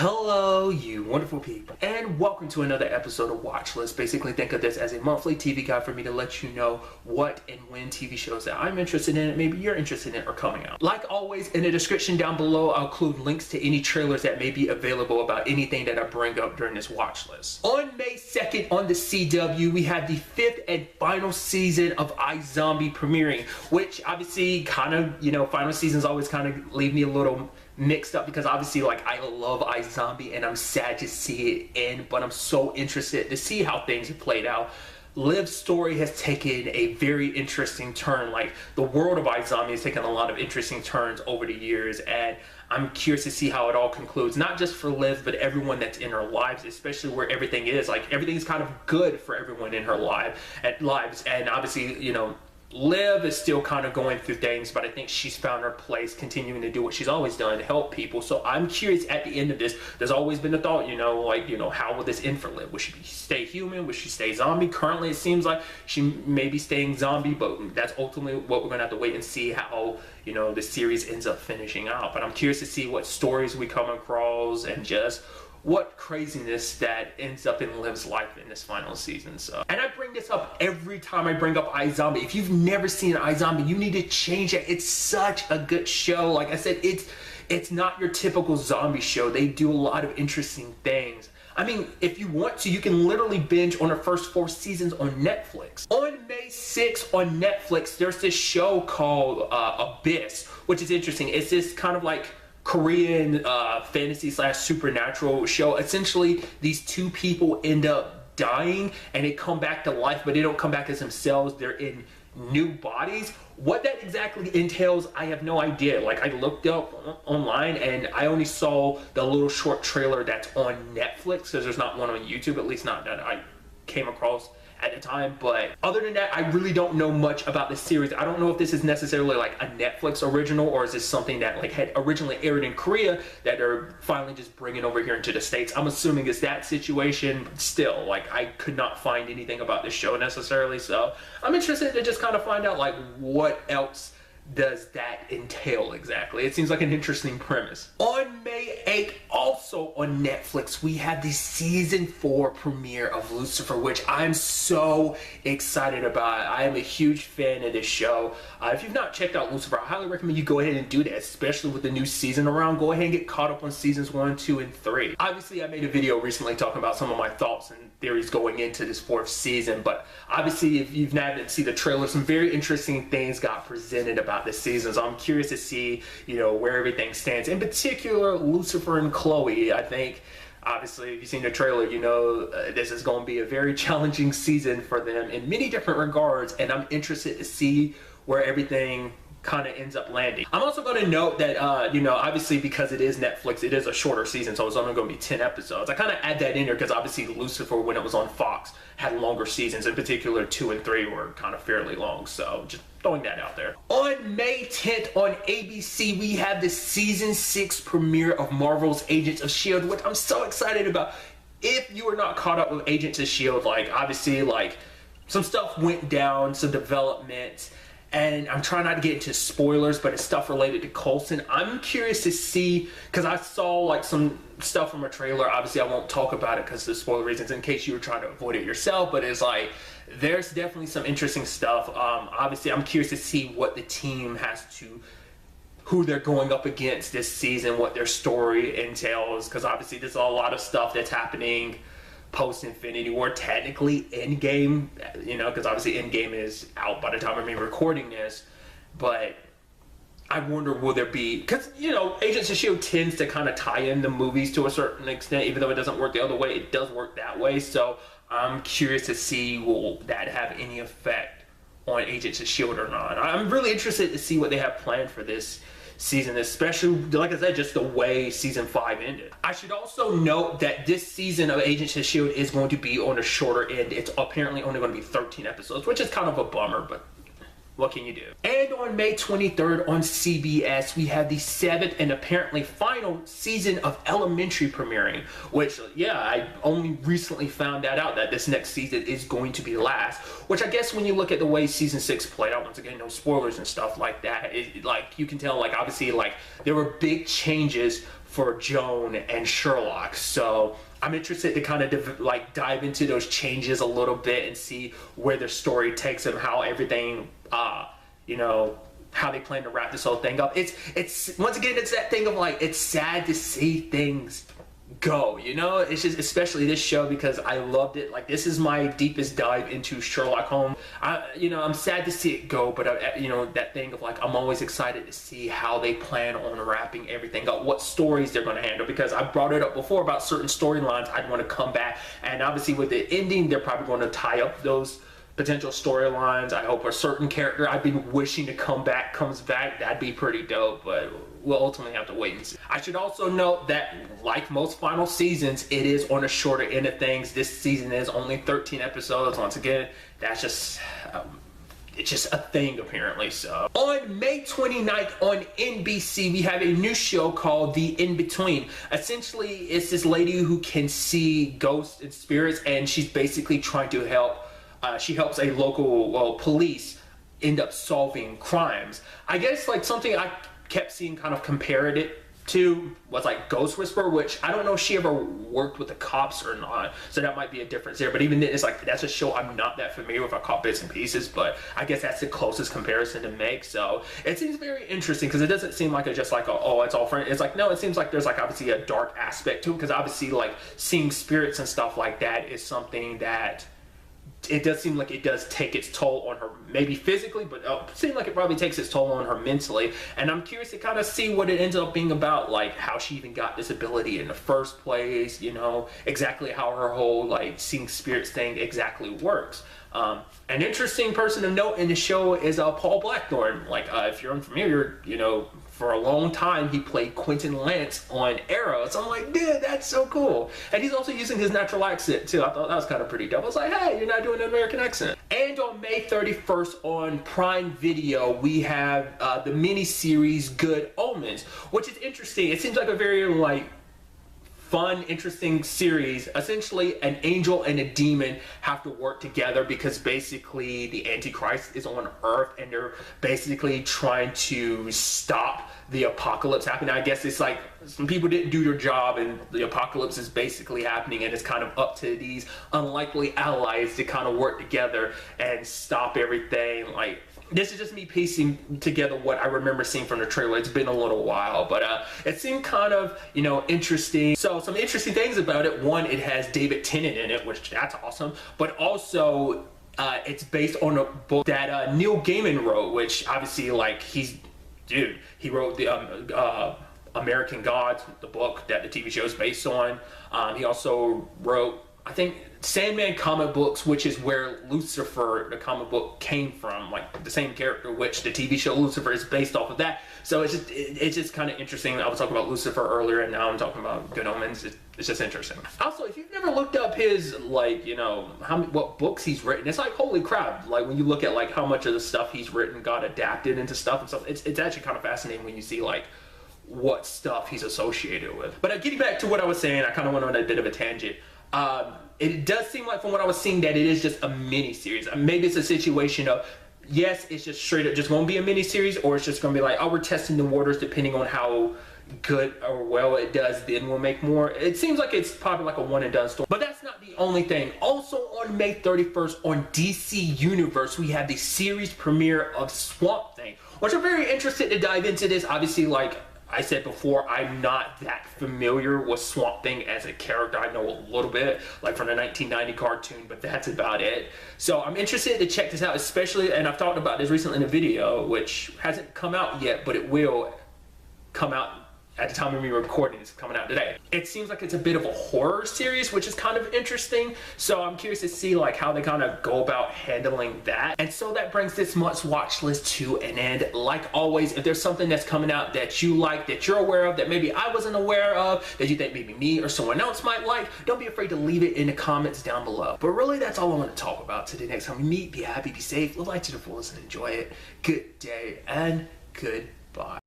Hello, you wonderful people, and welcome to another episode of Watchlist. Basically, think of this as a monthly TV guide for me to let you know what and when TV shows that I'm interested in, and maybe you're interested in, are coming out. Like always, in the description down below, I'll include links to any trailers that may be available about anything that I bring up during this watch list. On May 2nd on the CW, we had the 5th and final season of iZombie premiering, which obviously kind of, final seasons always kind of leave me a little mixed up because obviously I love iZombie and I'm sad to see it end, but I'm so interested to see how things have played out. Liv's story has taken a very interesting turn. Like, the world of iZombie has taken a lot of interesting turns over the years, and I'm curious to see how it all concludes, not just for Liv, but everyone that's in her lives, especially where everything is. Like, everything's kind of good for everyone in her lives, and obviously, Liv is still kind of going through things, but I think she's found her place, continuing to do what she's always done, help people. So I'm curious at the end of this. There's always been a thought, how will this end for Liv? Will she stay human? Will she stay zombie? Currently, it seems like she may be staying zombie, but that's ultimately what we're going to have to wait and see how, the series ends up finishing out. But I'm curious to see what stories we come across and just what craziness that ends up in Liv's life in this final season. So, and I bring this up every time I bring up iZombie. If you've never seen iZombie, you need to change it. It's such a good show. Like I said, it's not your typical zombie show. They do a lot of interesting things. I mean, if you want to, you can literally binge on the first 4 seasons on Netflix. On May 6th on Netflix, there's this show called Abyss, which is interesting. It's this kind of like Korean fantasy / supernatural show. Essentially, these two people end up dying and they come back to life, but they don't come back as themselves. They're in new bodies. What that exactly entails, I have no idea. Like, I looked up online and I only saw the little short trailer that's on Netflix, because there's not one on YouTube, at least not that I came across at the time. But other than that, I really don't know much about this series. I don't know if this is necessarily like a Netflix original, or is this something that had originally aired in Korea that they're finally just bringing over here into the States. I'm assuming it's that situation, but still, I could not find anything about this show necessarily, so I'm interested to just kind of find out what else does that entail exactly. It seems like an interesting premise. On May 8th, also on Netflix, we had the season 4 premiere of Lucifer, which I'm so excited about. I am a huge fan of this show. If you've not checked out Lucifer, I highly recommend you go ahead and do that, especially with the new season around. Go ahead and get caught up on seasons 1, 2, and 3. Obviously, I made a video recently talking about some of my thoughts and theories going into this 4th season, but obviously, if you've not seen the trailer, some very interesting things got presented about this season, so I'm curious to see, where everything stands. In particular, Lucifer and Chloe. I think, obviously, if you've seen the trailer, this is going to be a very challenging season for them in many different regards, and I'm interested to see where everything kind of ends up landing. I'm also going to note that, obviously, because it is Netflix, it is a shorter season, so it's only going to be 10 episodes. I kind of add that in there because obviously Lucifer, when it was on Fox, had longer seasons. In particular, 2 and 3 were kind of fairly long, so just throwing that out there. On May 10th on ABC, we have the season 6 premiere of Marvel's Agents of S.H.I.E.L.D, which I'm so excited about. If you are not caught up with Agents of S.H.I.E.L.D, obviously, some stuff went down, some development, and I'm trying not to get into spoilers, but it's stuff related to Coulson. I'm curious to see, because I saw some stuff from a trailer. Obviously, I won't talk about it because of the spoiler reasons, in case you were trying to avoid it yourself, but it's there's definitely some interesting stuff. Obviously, I'm curious to see what the team who they're going up against this season, what their story entails, because obviously there's a lot of stuff that's happening post-Infinity War, technically Endgame, because obviously Endgame is out by the time I'm recording this, but I wonder, will there be, because, Agents of S.H.I.E.L.D. tends to kind of tie in the movies to a certain extent, even though it doesn't work the other way, it does work that way, so I'm curious to see, will that have any effect on Agents of S.H.I.E.L.D. or not. I'm really interested to see what they have planned for this season, especially, like I said, just the way season 5 ended. I should also note that this season of Agents of S.H.I.E.L.D. is going to be on the shorter end. It's apparently only going to be 13 episodes, which is kind of a bummer, but what can you do? And on May 23rd on CBS, we have the 7th and apparently final season of Elementary premiering, which, yeah, I only recently found that out, that this next season is going to be last, which I guess when you look at the way season 6 played out, once again, no spoilers and stuff like that, you can tell, obviously, there were big changes for Joan and Sherlock. So I'm interested to kind of like dive into those changes a little bit and see where the story takes them, how everything, you know, how they plan to wrap this whole thing up. It's once again, it's that thing of like, it's sad to see things go, you know. It's just, especially this show, because I loved it. Like, this is my deepest dive into Sherlock Holmes. You know, I'm sad to see it go, but you know, that thing of like, I'm always excited to see how they plan on wrapping everything up, what stories they're going to handle, because I brought it up before about certain storylines I'd want to come back, and obviously with the ending, they're probably going to tie up those potential storylines. I hope a certain character I've been wishing to come back comes back. That'd be pretty dope, but we'll ultimately have to wait and see. I should also note that, like most final seasons, it is on a shorter end of things. This season is only 13 episodes. Once again, that's just it's just a thing apparently. So on May 29th on NBC, we have a new show called The Inbetween. Essentially, it's this lady who can see ghosts and spirits, and she's basically trying to help. She helps a local police end up solving crimes. I guess like something I kept seeing kind of compared it to was like Ghost Whisperer, which I don't know if she ever worked with the cops or not, so that might be a difference there. But even then, it's like, that's a show I'm not that familiar with. I caught bits and pieces, but I guess that's the closest comparison to make. So it seems very interesting, because it doesn't seem like it's just like a, oh, it's all friend. It's like, no, it seems like there's like obviously a dark aspect to it, because obviously like seeing spirits and stuff like that is something that it does seem like it does take its toll on her, maybe physically, but it seems like it probably takes its toll on her mentally. And I'm curious to kind of see what it ends up being about, like how she even got this ability in the first place, you know, exactly how her whole like seeing spirits thing exactly works. An interesting person to note in the show is Paul Blackthorne. Like, if you're unfamiliar, you know, for a long time he played Quentin Lance on Arrow. So I'm like, dude, that's so cool. And he's also using his natural accent too. I thought that was kind of pretty dope. I was like, hey, you're not doing an American accent. And on May 31st on Prime Video, we have the mini-series Good Omens, which is interesting. It seems like a very like fun, interesting series. Essentially, an angel and a demon have to work together, because basically the Antichrist is on Earth, and they're basically trying to stop the apocalypse happening. I guess it's like some people didn't do their job, and the apocalypse is basically happening, and it's kind of up to these unlikely allies to kind of work together and stop everything. Like, this is just me piecing together what I remember seeing from the trailer. It's been a little while, but it seemed kind of, you know, interesting. So some interesting things about it. One, it has David Tennant in it, which that's awesome. But also, it's based on a book that Neil Gaiman wrote, which obviously, like, he wrote the American Gods, the book that the TV show is based on. He also wrote, I think, Sandman comic books, which is where Lucifer, the comic book, came from, like the same character, which the TV show Lucifer is based off of that. So it's just kind of interesting. I was talking about Lucifer earlier, and now I'm talking about Good Omens. It's just interesting. Also, if you've never looked up his, like, you know, what books he's written, it's like, holy crap. Like, when you look at like how much of the stuff he's written got adapted into stuff and stuff, it's actually kind of fascinating when you see like what stuff he's associated with. But getting back to what I was saying, I kind of went on a bit of a tangent. It does seem like, from what I was seeing, that it is just a mini-series. Maybe it's a situation of, yes, it's just straight up just going to be a mini-series, or it's just going to be like, oh, we're testing the waters, depending on how good or well it does, then we'll make more. It seems like it's probably like a one and done story. But that's not the only thing. Also on May 31st on DC Universe, we have the series premiere of Swamp Thing, which I'm very interested to dive into this. Obviously, like I said before, I'm not that familiar with Swamp Thing as a character. I know a little bit, like from the 1990 cartoon, but that's about it. So I'm interested to check this out, especially, and I've talked about this recently in a video, which hasn't come out yet, but it will come out at the time of me recording. It's coming out today. It seems like it's a bit of a horror series, which is kind of interesting. So I'm curious to see like how they kind of go about handling that. And so that brings this month's watch list to an end. Like always, if there's something that's coming out that you like, that you're aware of, that maybe I wasn't aware of, that you think maybe me or someone else might like, don't be afraid to leave it in the comments down below. But really, that's all I want to talk about today. Next time we meet, be happy, be safe, live life to the fullest, and enjoy it. Good day and goodbye.